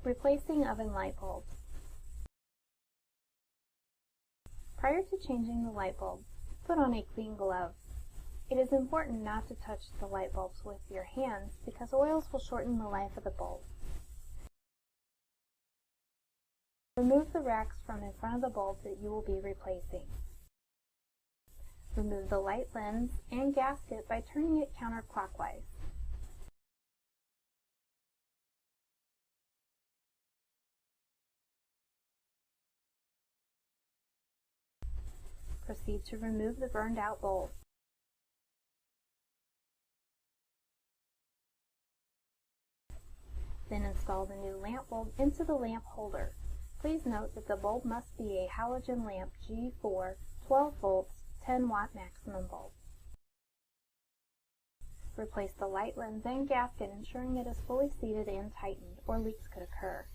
Replacing oven light bulbs. Prior to changing the light bulb, put on a clean glove. It is important not to touch the light bulbs with your hands because oils will shorten the life of the bulb. Remove the racks from in front of the bulb that you will be replacing. Remove the light lens and gasket by turning it counterclockwise. Proceed to remove the burned out bulb. Then install the new lamp bulb into the lamp holder. Please note that the bulb must be a halogen lamp G4 12 volts 10 watt maximum bulb. Replace the light lens and gasket, ensuring it is fully seated and tightened, or leaks could occur.